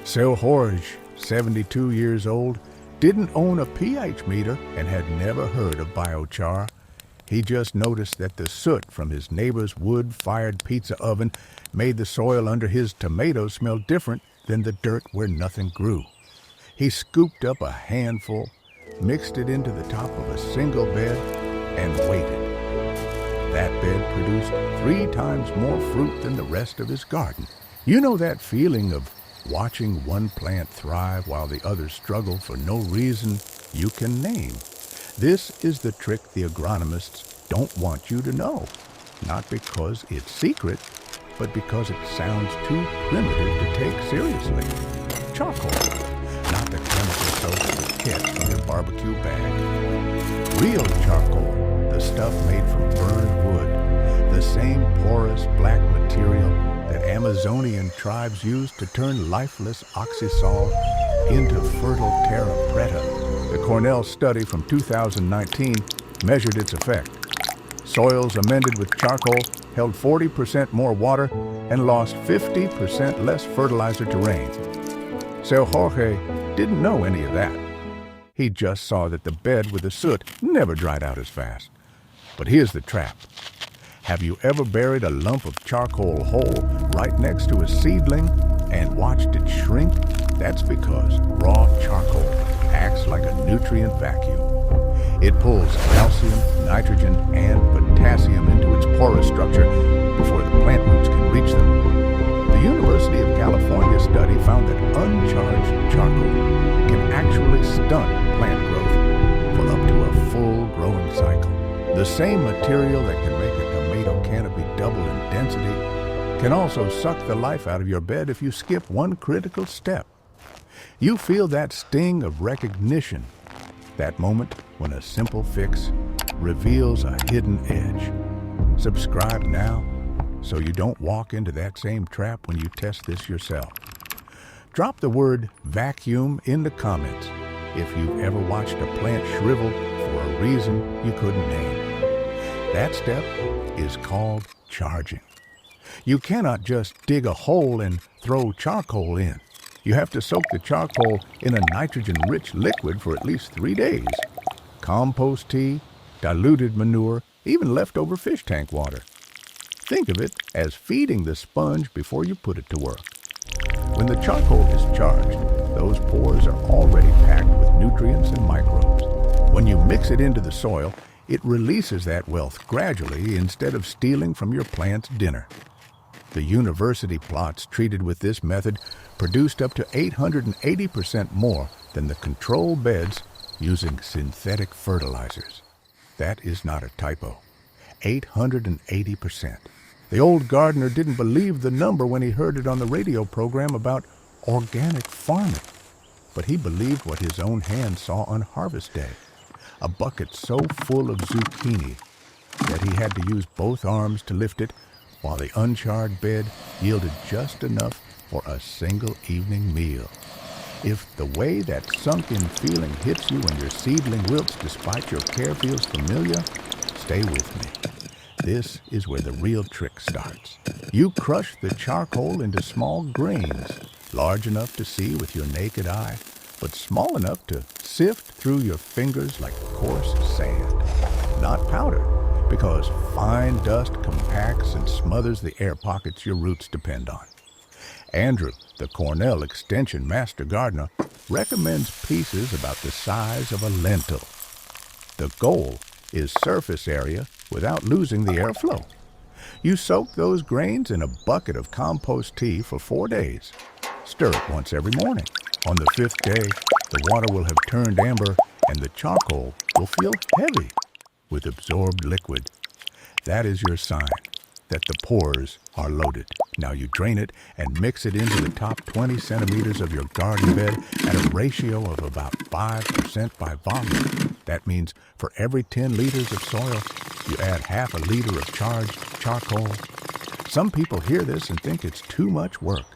Sir Jorge, 72 years old, didn't own a pH meter and had never heard of biochar. He just noticed that the soot from his neighbor's wood-fired pizza oven made the soil under his tomatoes smell different than the dirt where nothing grew. He scooped up a handful, mixed it into the top of a single bed, and waited. That bed produced 3 times more fruit than the rest of his garden. You know that feeling of watching one plant thrive while the others struggle for no reason you can name. This is the trick the agronomists don't want you to know. Not because it's secret, but because it sounds too primitive to take seriously. Charcoal, not the chemical soap Briquettes from your barbecue bag. Real charcoal, the stuff made from burned wood, the same porous black material that Amazonian tribes use to turn lifeless oxysol into fertile terra preta. The Cornell study from 2019 measured its effect. Soils amended with charcoal held 40% more water and lost 50% less fertilizer to rain. Sir Jorge didn't know any of that. He just saw that the bed with the soot never dried out as fast. But here's the trap. Have you ever buried a lump of charcoal whole right next to a seedling and watched it shrink? That's because raw charcoal acts like a nutrient vacuum. It pulls calcium, nitrogen, and potassium into its porous structure before the plant roots can reach them. The University of California study found that uncharged charcoal can actually stunt plant growth for up to a full growing cycle. The same material that can make a tomato canopy double in density can also suck the life out of your bed if you skip one critical step. You feel that sting of recognition, that moment when a simple fix reveals a hidden edge. Subscribe now so you don't walk into that same trap when you test this yourself. Drop the word vacuum in the comments if you've ever watched a plant shrivel for a reason you couldn't name. That step is called charging. You cannot just dig a hole and throw charcoal in. You have to soak the charcoal in a nitrogen-rich liquid for at least 3 days. Compost tea, diluted manure, even leftover fish tank water. Think of it as feeding the sponge before you put it to work. When the charcoal is charged, those pores are already packed with nutrients and microbes. When you mix it into the soil, it releases that wealth gradually instead of stealing from your plant's dinner. The university plots treated with this method produced up to 880% more than the control beds using synthetic fertilizers. That is not a typo. 880%. The old gardener didn't believe the number when he heard it on the radio program about organic farming. But he believed what his own hands saw on harvest day. A bucket so full of zucchini that he had to use both arms to lift it, while the uncharred bed yielded just enough for a single evening meal. If the way that sunken feeling hits you when your seedling wilts despite your care feels familiar, stay with me. This is where the real trick starts. You crush the charcoal into small grains, large enough to see with your naked eye, but small enough to sift through your fingers like coarse sand. Not powder, because fine dust compacts and smothers the air pockets your roots depend on. Andrew, the Cornell Extension Master Gardener, recommends pieces about the size of a lentil. The goal is surface area without losing the airflow. You soak those grains in a bucket of compost tea for 4 days. Stir it once every morning. On the 5th day, the water will have turned amber and the charcoal will feel heavy with absorbed liquid. That is your sign that the pores are loaded. Now you drain it and mix it into the top 20 centimeters of your garden bed at a ratio of about 5% by volume. That means for every 10 liters of soil, you add half a liter of charged charcoal. Some people hear this and think it's too much work.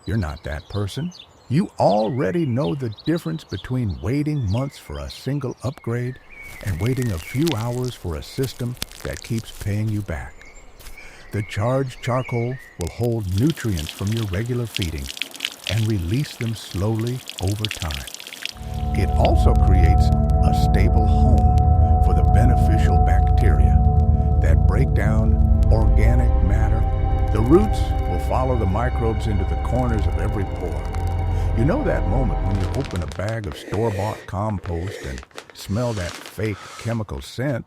You're not that person. You already know the difference between waiting months for a single upgrade and waiting a few hours for a system that keeps paying you back. The charged charcoal will hold nutrients from your regular feeding and release them slowly over time. It also creates a stable home for the beneficial bacteria that break down organic matter. The roots will follow the microbes into the corners of every pore. You know that moment when you open a bag of store-bought compost and smell that fake chemical scent,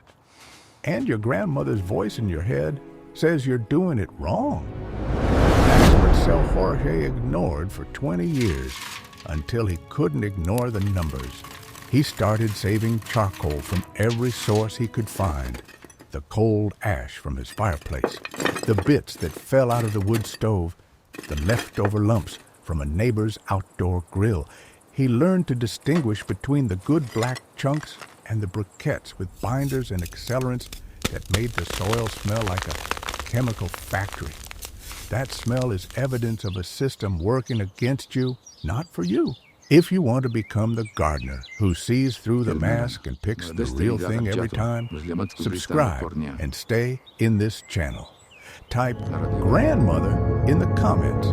and your grandmother's voice in your head says you're doing it wrong? That's what Sel Jorge ignored for 20 years until he couldn't ignore the numbers. He started saving charcoal from every source he could find. The cold ash from his fireplace, the bits that fell out of the wood stove, the leftover lumps from a neighbor's outdoor grill. He learned to distinguish between the good black chunks and the briquettes with binders and accelerants that made the soil smell like a chemical factory. That smell is evidence of a system working against you, not for you. If you want to become the gardener who sees through the mask and picks the real thing every time, subscribe and stay in this channel. Type grandmother in the comments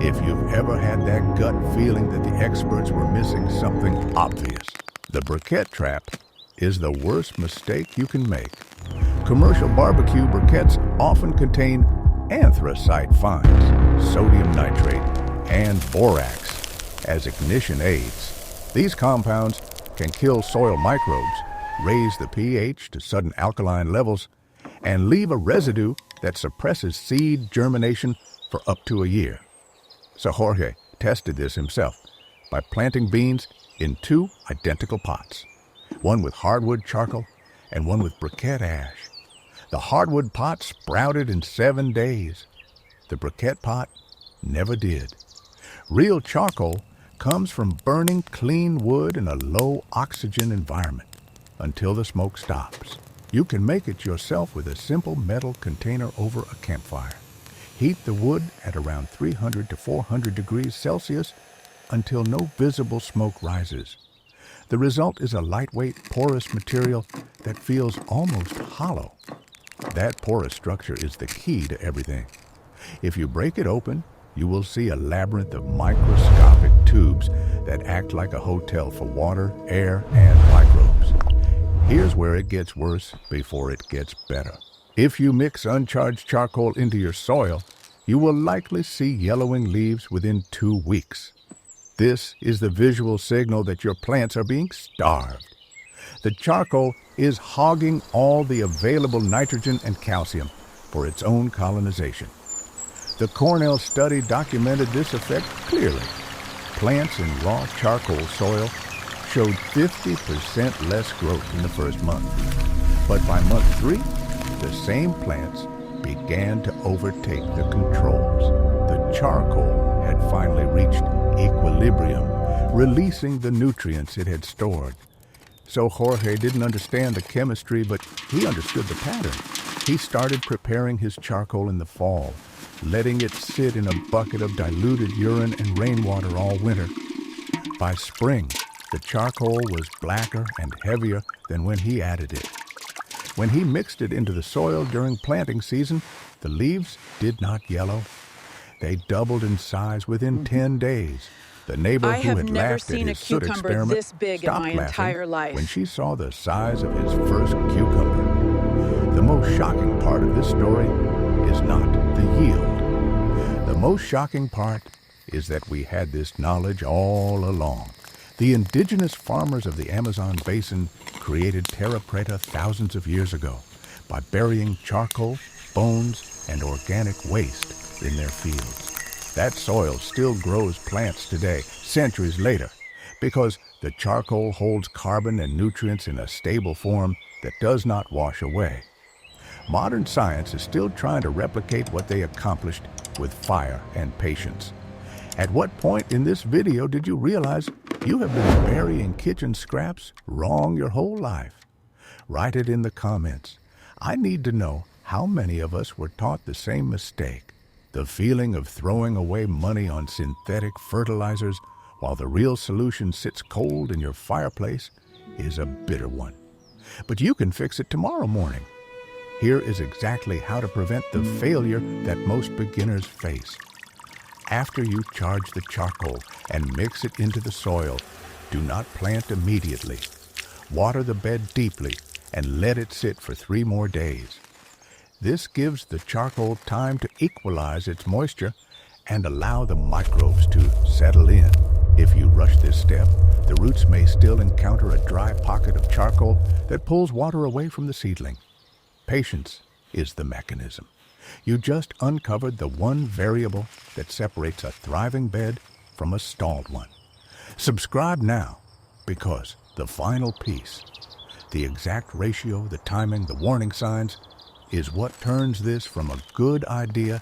if you've ever had that gut feeling that the experts were missing something obvious. The briquette trap is the worst mistake you can make. Commercial barbecue briquettes often contain anthracite fines, sodium nitrate, and borax as ignition aids. These compounds can kill soil microbes, raise the pH to sudden alkaline levels, and leave a residue that suppresses seed germination for up to a year. So Jorge tested this himself by planting beans in 2 identical pots, one with hardwood charcoal and one with briquette ash. The hardwood pot sprouted in 7 days. The briquette pot never did. Real charcoal comes from burning clean wood in a low oxygen environment until the smoke stops. You can make it yourself with a simple metal container over a campfire. Heat the wood at around 300 to 400 degrees Celsius until no visible smoke rises. The result is a lightweight, porous material that feels almost hollow. That porous structure is the key to everything. If you break it open, you will see a labyrinth of microscopic tubes that act like a hotel for water, air, and microbes. Here's where it gets worse before it gets better. If you mix uncharged charcoal into your soil, you will likely see yellowing leaves within 2 weeks. This is the visual signal that your plants are being starved. The charcoal is hogging all the available nitrogen and calcium for its own colonization. The Cornell study documented this effect clearly. Plants in raw charcoal soil showed 50% less growth in the first month. But by month 3, the same plants began to overtake the controls. The charcoal had finally reached equilibrium, releasing the nutrients it had stored. So Jorge didn't understand the chemistry, but he understood the pattern. He started preparing his charcoal in the fall, letting it sit in a bucket of diluted urine and rainwater all winter. By spring, the charcoal was blacker and heavier than when he added it. When he mixed it into the soil during planting season, the leaves did not yellow. They doubled in size within 10 days. The neighbor who had laughed at his soot experiment this big stopped in my entire laughing life. when she saw the size of his first cucumber. The most shocking part of this story is not the yield. The most shocking part is that we had this knowledge all along. The indigenous farmers of the Amazon basin created terra preta thousands of years ago by burying charcoal, bones, and organic waste in their fields. That soil still grows plants today, centuries later, because the charcoal holds carbon and nutrients in a stable form that does not wash away. Modern science is still trying to replicate what they accomplished with fire and patience. At what point in this video did you realize you have been burying kitchen scraps wrong your whole life? Write it in the comments. I need to know how many of us were taught the same mistake. The feeling of throwing away money on synthetic fertilizers while the real solution sits cold in your fireplace is a bitter one. But you can fix it tomorrow morning. Here is exactly how to prevent the failure that most beginners face. after you charge the charcoal and mix it into the soil, do not plant immediately. Water the bed deeply and let it sit for 3 more days. This gives the charcoal time to equalize its moisture and allow the microbes to settle in. If you rush this step, the roots may still encounter a dry pocket of charcoal that pulls water away from the seedling. Patience is the mechanism. You just uncovered the one variable that separates a thriving bed from a stalled one. Subscribe now, because the final piece, the exact ratio, the timing, the warning signs, is what turns this from a good idea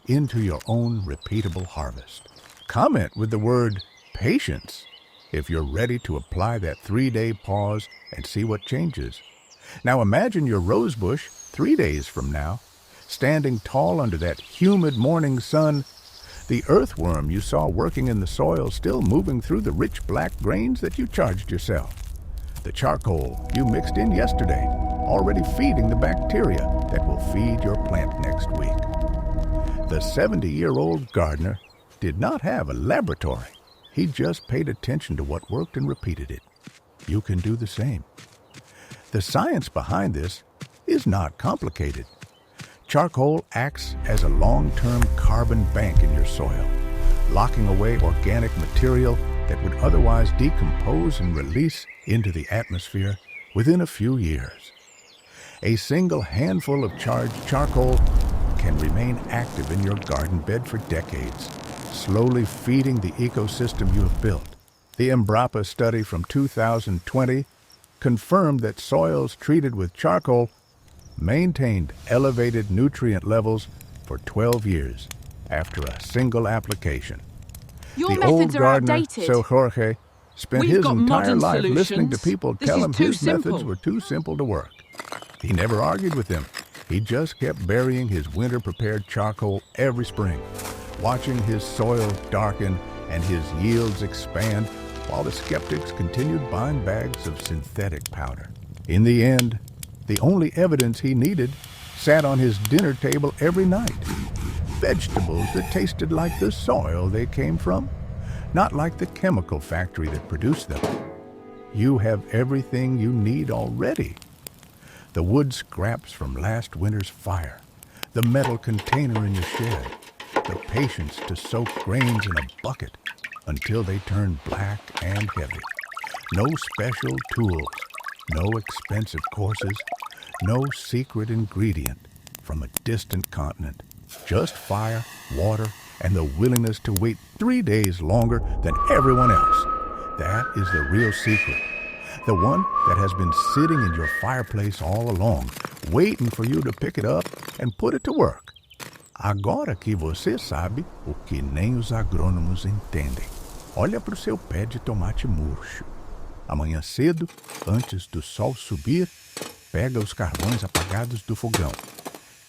into your own repeatable harvest. Comment with the word patience if you're ready to apply that 3-day pause and see what changes. Now imagine your rose bush 3 days from now, standing tall under that humid morning sun, the earthworm you saw working in the soil still moving through the rich black grains that you charged yourself, the charcoal you mixed in yesterday, already feeding the bacteria that will feed your plant next week. The 70-year-old gardener did not have a laboratory. He just paid attention to what worked and repeated it. You can do the same. The science behind this is not complicated. Charcoal acts as a long-term carbon bank in your soil, locking away organic material that would otherwise decompose and release into the atmosphere within a few years. A single handful of charged charcoal can remain active in your garden bed for decades, slowly feeding the ecosystem you have built. The Embrapa study from 2020 confirmed that soils treated with charcoal maintained elevated nutrient levels for 12 years after a single application. Your The methods old are gardener, outdated. So Jorge, spent We've his got entire modern life listening to solutions. people This tell is him too his methods simple. were too simple to work. He never argued with them. He just kept burying his winter-prepared charcoal every spring, watching his soil darken and his yields expand while the skeptics continued buying bags of synthetic powder. In the end, the only evidence he needed sat on his dinner table every night. Vegetables that tasted like the soil they came from, not like the chemical factory that produced them. You have everything you need already. The wood scraps from last winter's fire, the metal container in your shed, the patience to soak grains in a bucket until they turn black and heavy. No special tools, no expensive courses, no secret ingredient from a distant continent. Just fire, water, and the willingness to wait 3 days longer than everyone else. That is the real secret. The one that has been sitting in your fireplace all along, waiting for you to pick it up and put it to work. Agora que você sabe o que nem os agrônomos entendem, olha para o seu pé de tomate murcho. Amanhã cedo, antes do sol subir, pega os carvões apagados do fogão,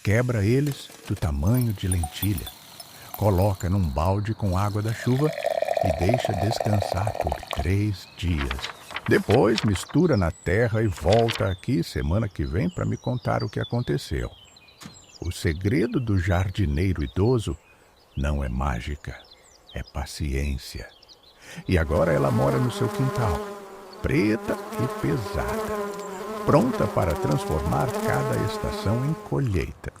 quebra eles do tamanho de lentilha, coloca num balde com água da chuva e deixa descansar por 3 dias. Depois mistura na terra e volta aqui semana que vem para me contar o que aconteceu. O segredo do jardineiro idoso não é mágica, é paciência. E agora ela mora no seu quintal, preta e pesada, pronta para transformar cada estação em colheita.